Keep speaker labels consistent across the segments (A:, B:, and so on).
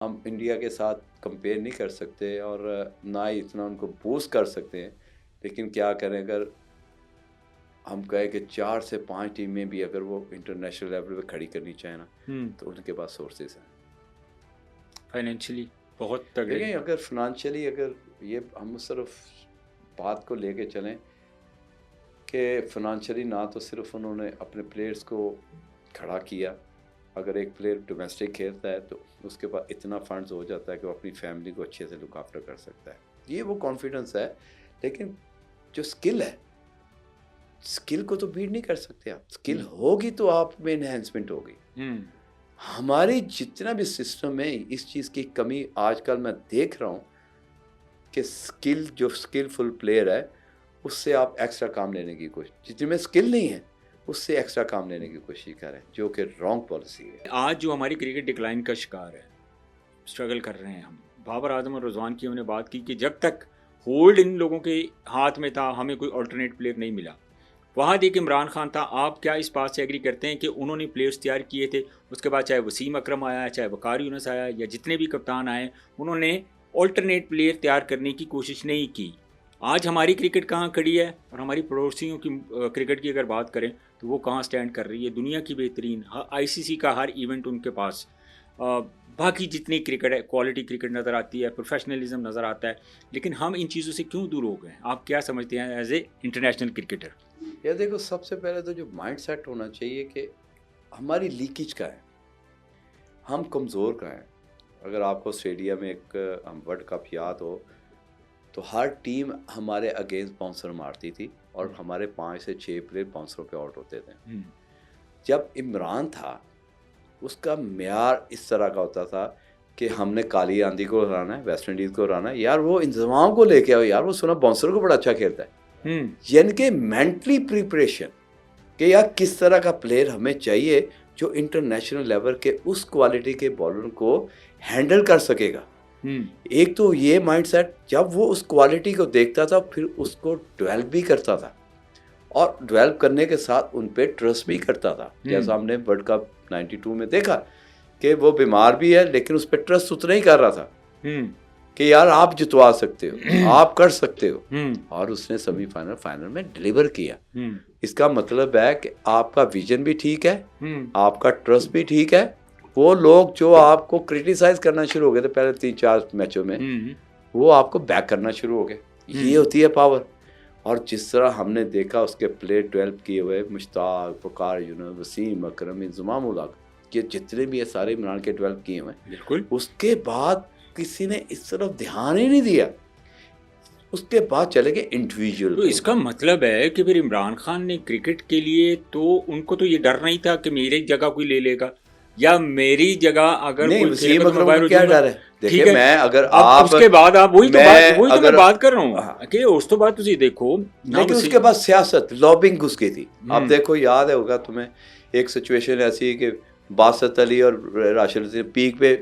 A: हम इंडिया के साथ कंपेयर नहीं कर सकते और ना ही इतना उनको बूस्ट कर सकते हैं। लेकिन क्या करें, अगर हम कहें कि 4 से 5 टीमें भी अगर वो इंटरनेशनल लेवल पे खड़ी करनी चाहें ना, तो उनके पास सोर्सेज हैं।
B: फाइनेंशियली बहुत तगड़े।
A: देखें, अगर फिनंशियली अगर ये हम सिर्फ बात को लेके चलें कि फिनंशियली ना तो सिर्फ उन्होंने अपने प्लेयर्स को खड़ा किया। अगर एक प्लेयर डोमेस्टिक खेलता है तो उसके पास इतना फंड्स हो जाता है कि वो अपनी फैमिली को अच्छे से लुक आफ्टर कर सकता है। ये वो कॉन्फिडेंस है। लेकिन जो स्किल है, स्किल को तो बीट नहीं कर सकते आप। स्किल होगी तो आप में इन्हेंसमेंट होगी। हमारी जितना भी सिस्टम है, इस चीज़ की कमी आजकल मैं देख रहा हूँ कि स्किल, जो स्किलफुल प्लेयर है उससे आप एक्स्ट्रा काम लेने की कोशिश, जितने में स्किल नहीं है उससे एक्स्ट्रा काम लेने की कोशिश करें, जो कि रॉन्ग पॉलिसी है।
B: आज जो हमारी क्रिकेट डिक्लाइन का शिकार है, स्ट्रगल कर रहे हैं हम। बाबर आजम और रिजवान की हमने बात की कि जब तक होल्ड इन लोगों के हाथ में था, हमें कोई अल्टरनेट प्लेयर नहीं मिला। वहाँ एक इमरान खान था। आप क्या इस बात से एग्री करते हैं कि उन्होंने प्लेयर्स तैयार किए थे, उसके बाद चाहे वसीम अकरम आया, चाहे वकार यूनुस आया, या जितने भी कप्तान आए, उन्होंने अल्टरनेट प्लेयर तैयार करने की कोशिश नहीं की। आज हमारी क्रिकेट कहाँ खड़ी है, और हमारी पड़ोसियों की क्रिकेट की अगर बात करें तो वो कहाँ स्टैंड कर रही है। दुनिया की बेहतरीन आईसीसी का हर इवेंट उनके पास, बाकी जितनी क्रिकेट है, क्वालिटी क्रिकेट नज़र आती है, प्रोफेशनलिज्म नज़र आता है। लेकिन हम इन चीज़ों से क्यों दूर हो गए? आप क्या समझते हैं एज ए इंटरनेशनल क्रिकेटर?
A: यार देखो, सबसे पहले तो जो माइंड सेट होना चाहिए कि हमारी लीकेज का है, हम कमज़ोर का हैं। अगर आपको ऑस्ट्रेलिया में एक हम वर्ल्ड कप याद हो तो हर टीम हमारे अगेंस्ट बाउंसर मारती थी और हमारे 5 से 6 प्लेयर बाउंसरों पे आउट होते थे। जब इमरान था, उसका म्यार इस तरह का होता था कि हमने काली आंधी को हराना है, वेस्ट इंडीज़ को हराना है। यार वो इंतजाम को लेके आओ यार, वो सुना बाउंसर को बड़ा अच्छा खेलता है। यानी कि मेंटली प्रिपरेशन कि यार किस तरह का प्लेयर हमें चाहिए जो इंटरनेशनल लेवल के उस क्वालिटी के बॉलर को हैंडल कर सकेगा। एक तो ये माइंडसेट, जब वो उस क्वालिटी को देखता था फिर उसको डेवलप भी करता था और डेवलप करने के साथ उन पे ट्रस्ट भी करता था। जैसा हमने वर्ल्ड कप 92 में देखा कि वो बीमार भी है लेकिन उस पर ट्रस्ट उतना ही कर रहा था कि यार आप जितवा सकते हो, आप कर सकते हो, और उसने सेमीफाइनल फाइनल में डिलीवर किया। इसका मतलब है कि आपका विजन भी ठीक है, आपका ट्रस्ट भी ठीक है। वो लोग जो आपको क्रिटिसाइज करना शुरू हो गए थे पहले 3-4 मैचों में, वो आपको बैक करना शुरू हो गए। ये होती है पावर। और जिस तरह हमने देखा उसके प्लेयर डेवलप किए हुए, मुश्ताक, वकार यूनुस, वसीम अकरम, इंजमाम उल हक, ये जितने भी ये सारे इमरान के डेवलप किए हुए,
B: बिल्कुल।
A: उसके बाद किसी ने इस तरफ ध्यान ही नहीं दिया। उसके बाद चले गए इंडिविजुअल।
B: तो इसका मतलब है कि फिर इमरान खान ने क्रिकेट के लिए, तो उनको तो ये डर नहीं था कि मेरी जगह कोई ले लेगा, या मेरी जगह अगर
A: नहीं,
B: कोई
A: वसीम
B: खेलेगा तो मैं
A: अकरम
B: बाहर
A: को
B: हो
A: क्या
B: जाऊंगा।
A: डर है?
B: ठीक
A: देखिए,
B: है,
A: मैं अगर
B: अब
A: आप
B: उसके बाद आप वही तो मैं बात कर रहा हूँ
A: हाँ,
B: कि उस तो बाद तुझे देखो ना,
A: लेकिन उसके बाद सियासत, लॉबिंग घुस गई थी। आप देखो, याद है होगा तुम्हें, एक सिचुएशन ऐसी है कि बासत अली और राशिद ने पीक पे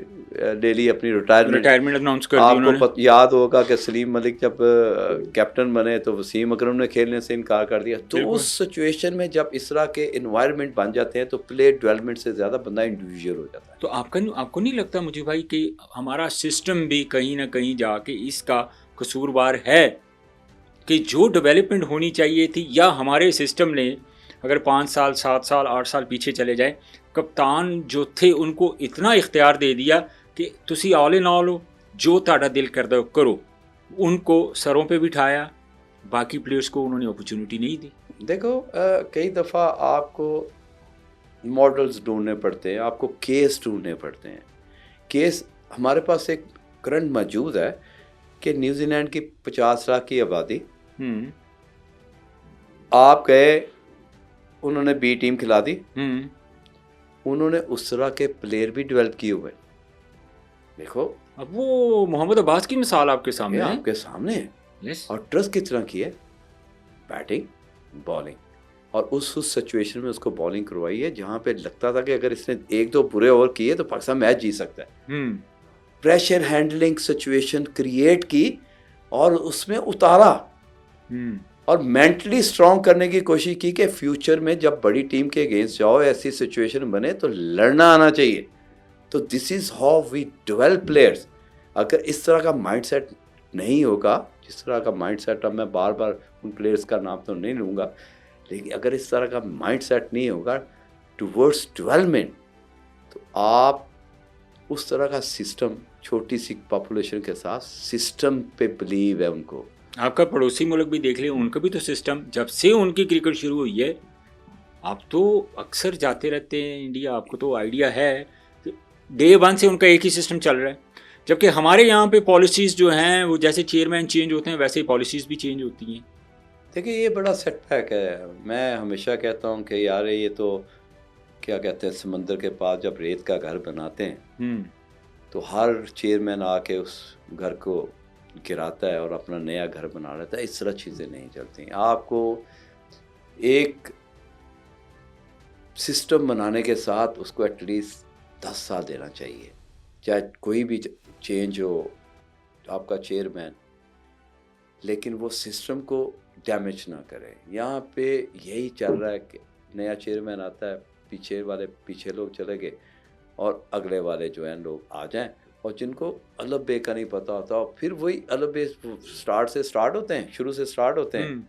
A: ले ली अपनी
B: रिटायरमेंट अनाउंस कर दी
A: आपको
B: उन्होंने।
A: याद होगा कि सलीम मलिक जब कैप्टन बने तो वसीम अकरम ने खेलने से इनकार कर दिया। तो उस सिचुएशन में जब इस तरह के इन्वायरमेंट बन जाते हैं तो प्लेयर डेवलपमेंट से ज़्यादा बंदा इंडिविजुअल हो जाता है।
B: तो आपको नहीं लगता मुझे भाई कि हमारा सिस्टम भी कहीं ना कहीं जाके इसका कसूरवार है कि जो डेवलपमेंट होनी चाहिए थी, या हमारे सिस्टम ने अगर 5 साल 7 साल 8 साल पीछे चले जाए, कप्तान जो थे उनको इतना इख्तियार दे दिया कि तुसी ऑल इन ऑल हो, जो ताड़ा दिल करदा हो करो। उनको सरों पे बिठाया, बाकी प्लेयर्स को उन्होंने अपॉर्चुनिटी नहीं दी।
A: देखो, कई दफ़ा आपको मॉडल्स ढूंढने पड़ते हैं, आपको केस ढूंढने पड़ते हैं। केस हमारे पास एक करंट मौजूद है कि न्यूजीलैंड की 50 लाख की आबादी, आप गए, उन्होंने बी टीम खिला दी, उन्होंने उस तरह के प्लेयर भी डेवलप किए हुए। देखो,
B: अब वो मोहम्मद अब्बास की मिसाल आपके सामने है,
A: आपके सामने है।
B: yes.
A: और ट्रस्ट कितना की है, बैटिंग, बॉलिंग, और उस सिचुएशन में उसको बॉलिंग करवाई है जहाँ पे लगता था कि अगर इसने 1-2 बुरे ओवर किए तो पाकिस्तान मैच जीत सकता है। प्रेशर हैंडलिंग सिचुएशन क्रिएट की और उसमें उतारा, और मेंटली स्ट्रांग करने की कोशिश की कि फ्यूचर में जब बड़ी टीम के अगेंस्ट जाओ, ऐसी सिचुएशन बने तो लड़ना आना चाहिए। तो this is how we develop players. अगर इस तरह का माइंडसेट नहीं होगा, जिस तरह का माइंडसेट, अब मैं बार बार उन प्लेयर्स का नाम तो नहीं लूँगा, लेकिन अगर इस तरह का माइंडसेट नहीं होगा टुवर्ड्स डेवलपमेंट, तो आप उस तरह का सिस्टम, छोटी सी पॉपुलेशन के साथ सिस्टम पे बिलीव है उनको।
B: आपका पड़ोसी मुल्क भी देख ले, उनका भी तो सिस्टम, जब से उनकी क्रिकेट शुरू हुई है, आप तो अक्सर जाते रहते हैं इंडिया, आपको तो आइडिया है, डे वन से उनका एक ही सिस्टम चल रहा है। जबकि हमारे यहाँ पे पॉलिसीज़ जो हैं वो जैसे चेयरमैन चेंज होते हैं वैसे ही पॉलिसीज़ भी चेंज होती हैं।
A: देखिए ये बड़ा सेटबैक है। मैं हमेशा कहता हूँ कि यार ये तो क्या कहते हैं, समंदर के पास जब रेत का घर बनाते हैं तो हर चेयरमैन आके उस घर को गिराता है और अपना नया घर बना लेता है। इस तरह चीज़ें नहीं चलती। आपको एक सिस्टम बनाने के साथ उसको एटलीस्ट 10 साल देना चाहिए। चाहे कोई भी चेंज हो आपका चेयरमैन, लेकिन वो सिस्टम को डैमेज ना करे। यहाँ पे यही चल रहा है कि नया चेयरमैन आता है, पीछे लोग चले गए और अगले वाले जो हैं लोग आ जाएं, और जिनको अलग बे का नहीं पता होता, और फिर वही अलग बे स्टार्ट होते हैं, शुरू से स्टार्ट होते हैं,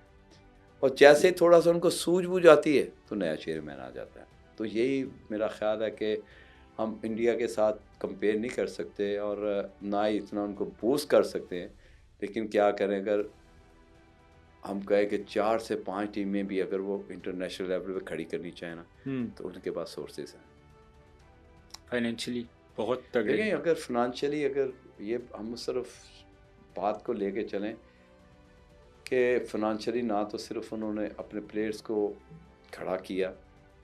A: और जैसे ही थोड़ा सा उनको सूझबूझ आती है तो नया चेयरमैन आ जाता है। तो यही मेरा ख्याल है कि हम इंडिया के साथ कंपेयर नहीं कर सकते और ना ही इतना उनको बूस्ट कर सकते हैं। लेकिन क्या करें, अगर हम कहें कि 4 से 5 टीमें भी अगर वो इंटरनेशनल लेवल पे खड़ी करनी चाहें ना, तो उनके पास सोर्सेज हैं
B: फाइनेंशियली बहुत तगड़े।
A: लेकिन अगर फिनंशियली, अगर ये हम सिर्फ बात को लेके चलें कि फिनंशियली ना तो सिर्फ उन्होंने अपने प्लेयर्स को खड़ा किया,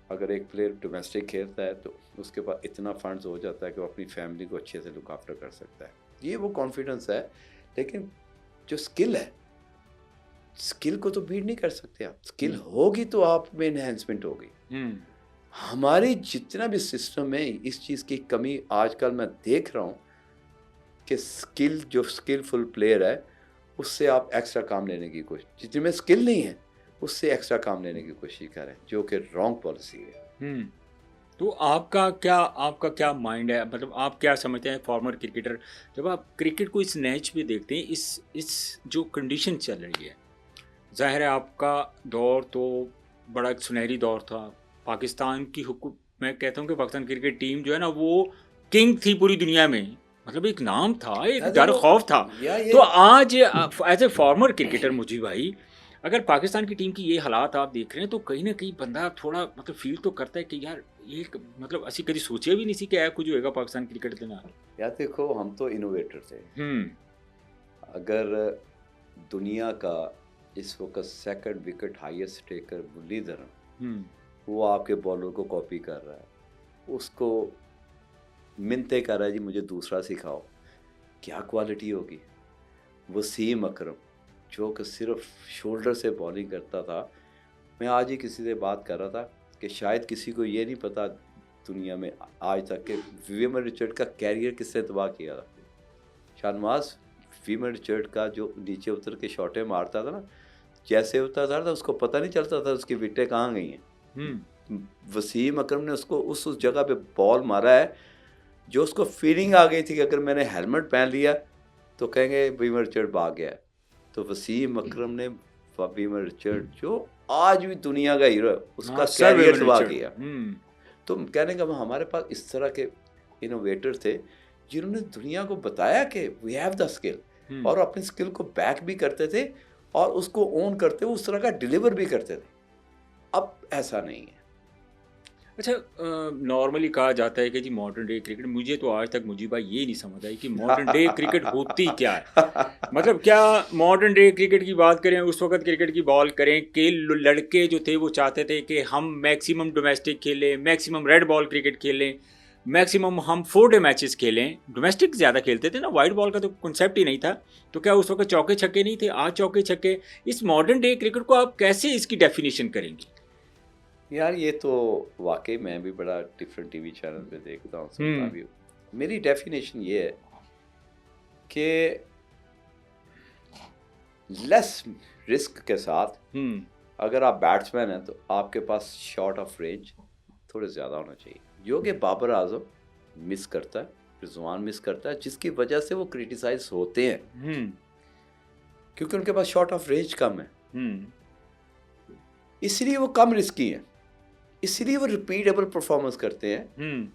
A: अगर एक प्लेयर डोमेस्टिक खेलता है तो उसके पास इतना फंड्स हो जाता है कि वो अपनी फैमिली को अच्छे से लुक आफ्टर कर सकता है। ये वो कॉन्फिडेंस है। लेकिन जो स्किल है, स्किल को तो बीट नहीं कर सकते आप। स्किल होगी तो आप में इन्हेंसमेंट होगी। हमारी जितना भी सिस्टम है, इस चीज़ की कमी आजकल मैं देख रहा हूँ कि स्किल, जो स्किलफुल प्लेयर है उससे आप एक्स्ट्रा काम लेने की कोशिश, जिनमें स्किल नहीं है उससे एक्स्ट्रा काम लेने की कोशिश करें, जो कि रॉन्ग पॉलिसी है।
B: तो आपका क्या माइंड है, मतलब आप क्या समझते हैं फॉर्मर क्रिकेटर, जब आप क्रिकेट को इस मैच में देखते हैं, इस जो कंडीशन चल रही है, जाहिर है आपका दौर तो बड़ा एक सुनहरी दौर था पाकिस्तान की मैं कहता हूँ कि पाकिस्तान क्रिकेट टीम जो है ना वो किंग थी पूरी दुनिया में, मतलब एक नाम था, एक डर खौफ था। तो आज एज ए फॉर्मर क्रिकेटर मुझे भाई, अगर पाकिस्तान की टीम की ये हालात आप देख रहे हैं तो कहीं ना कहीं बंदा थोड़ा मतलब फील तो करता है कि यार ये मतलब असी कभी सोचे भी नहीं सी कि कुछ होएगा पाकिस्तान क्रिकेट के नाल।
A: यार देखो, हम तो इनोवेटर थे। अगर दुनिया का इस वक्त second wicket highest taker Muralitharan, वो आपके बॉलर को कॉपी कर रहा है, उसको मिन्नतें कर रहा है जी मुझे दूसरा सिखाओ, क्या क्वालिटी होगी। वसीम अकरम जो कि सिर्फ शोल्डर से बॉलिंग करता था। मैं आज ही किसी से बात कर रहा था कि शायद किसी को ये नहीं पता दुनिया में आज तक कि विवियन रिचर्ड का कैरियर किसने तबाह किया था। शाहनवाज विवियन रिचर्ड का जो नीचे उतर के शॉटें मारता था ना, जैसे उतरता था उसको पता नहीं चलता था उसकी विकेटें कहाँ गई हैं। वसीम अकरम ने उसको उस जगह पे बॉल मारा है जो उसको फीलिंग आ गई थी कि अगर मैंने हेलमेट पहन लिया तो कहेंगे विवियन रिचर्ड भाग गया। तो वसीम अकरम ने विवियन रिचर्ड जो आज भी दुनिया का हीरो है उसका कैरियर तबाह किया। तो कहने का हमारे पास इस तरह के इनोवेटर थे जिन्होंने दुनिया को बताया कि वी हैव द स्किल, और अपनी स्किल को बैक भी करते थे और उसको ओन करते हुए उस तरह का डिलीवर भी करते थे। अब ऐसा नहीं है।
B: अच्छा, नॉर्मली कहा जाता है कि जी मॉडर्न डे क्रिकेट, मुझे तो आज तक मुझे भाई ये नहीं समझ आई कि मॉडर्न डे क्रिकेट होती क्या है। मतलब क्या मॉडर्न डे क्रिकेट की बात करें, उस वक्त क्रिकेट की बॉल करें कि लड़के जो थे वो चाहते थे कि हम मैक्सिमम डोमेस्टिक खेलें, मैक्सिमम रेड बॉल क्रिकेट खेलें, मैक्सिमम हम 4 डे मैचेस खेलें। डोमेस्टिक ज़्यादा खेलते थे ना, वाइट बॉल का तो कॉन्सेप्ट ही नहीं था। तो क्या उस वक्त चौके छक्के नहीं थे? आज चौके छक्के। इस मॉडर्न डे क्रिकेट को आप कैसे इसकी डेफिनेशन करेंगे?
A: यार ये तो वाकई मैं भी बड़ा डिफरेंट टीवी चैनल पे देखता हूँ, सुनता भी हूँ। मेरी डेफिनेशन ये है कि लेस रिस्क के साथ अगर आप बैट्समैन हैं तो आपके पास शॉट ऑफ रेंज थोड़े ज़्यादा होना चाहिए, जो कि बाबर आजम मिस करता है, रिजवान मिस करता है, जिसकी वजह से वो क्रिटिसाइज होते हैं क्योंकि उनके पास शॉट ऑफ रेंज कम है, इसलिए वो कम रिस्की हैं, इसलिए वो रिपीटेबल परफॉर्मेंस करते हैं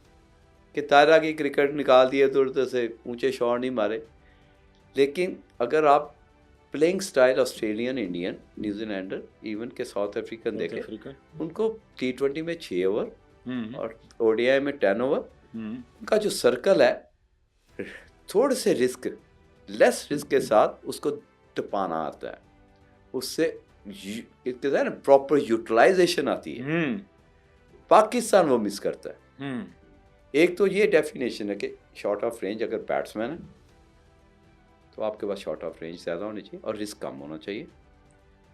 A: कि तारा की क्रिकेट निकाल दिए तो उधर से ऊंचे शॉट नहीं मारे। लेकिन अगर आप playing style Australian, Indian, New Zealander, even के साउथ अफ्रीकन देखें, उनको T20 में 6 ओवर और ODI में 10 ओवर, उनका जो सर्कल है थोड़े से लेस रिस्क के साथ उसको टपाना आता है, उससे कहते ना प्रॉपर यूटिलाइजेशन आती है। पाकिस्तान वो मिस करता है। एक तो ये डेफिनेशन है कि शॉर्ट ऑफ रेंज, अगर बैट्समैन है तो आपके पास शॉर्ट ऑफ रेंज ज़्यादा होनी चाहिए और रिस्क कम होना चाहिए।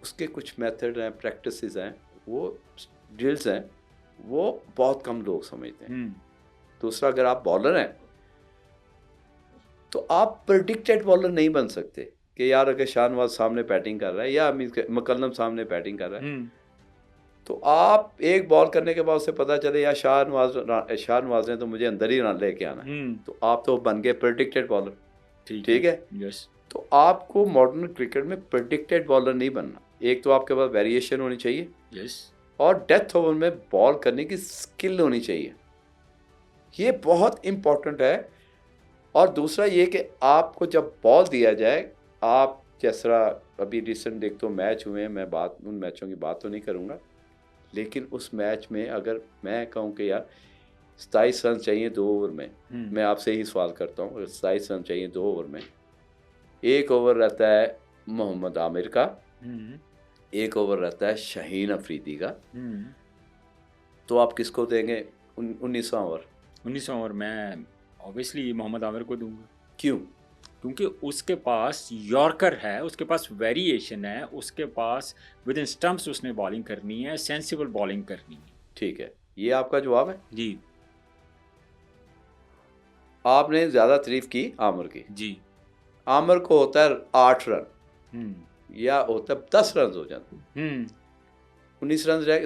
A: उसके कुछ मेथड हैं, प्रैक्टिसेस हैं, वो ड्रिल्स हैं, वो बहुत कम लोग समझते हैं। दूसरा, अगर आप बॉलर हैं तो आप प्रेडिक्टेड बॉलर नहीं बन सकते कि यार अगर शाहनवाज सामने बैटिंग कर रहा है या मकल्लम सामने बैटिंग कर रहा है तो आप एक बॉल करने के बाद उसे पता चले यार शाहनवाज ने तो मुझे अंदर ही रन लेके आना है, तो आप तो बन गए प्रेडिक्टेड बॉलर। ठीक है।
B: यस।
A: तो आपको मॉडर्न क्रिकेट में प्रेडिक्टेड बॉलर नहीं बनना। एक तो आपके पास वेरिएशन होनी चाहिए,
B: यस,
A: और डेथ ओवर में बॉल करने की स्किल होनी चाहिए, ये बहुत इम्पोर्टेंट है। और दूसरा ये कि आपको जब बॉल दिया जाए, आप जैसा अभी रिसेंट एक तो मैच हुए हैं, मैं उन मैचों की बात तो नहीं करूँगा, लेकिन उस मैच में अगर मैं कहूँ कि यार 27 रन चाहिए 2 ओवर में, मैं आपसे ही सवाल करता हूँ, अगर 27 रन चाहिए 2 ओवर में, 1 ओवर रहता है मोहम्मद आमिर का, 1 ओवर रहता है शाहीन अफरीदी का, तो आप किसको देंगे 19वां ओवर?
B: 19वां ओवर मैं ऑब्वियसली मोहम्मद आमिर को दूंगा।
A: क्यों?
B: क्योंकि उसके पास यॉर्कर है, उसके पास वेरिएशन है, उसके पास विद इन स्टंप्स उसने बॉलिंग करनी है, सेंसिबल बॉलिंग करनी है।
A: ठीक है, ये आपका जवाब है
B: जी।
A: आपने ज़्यादा तारीफ की आमिर की।
B: जी।
A: आमिर को होता है 8 रन या होता है 10 रन हो जाते, 19 रन रह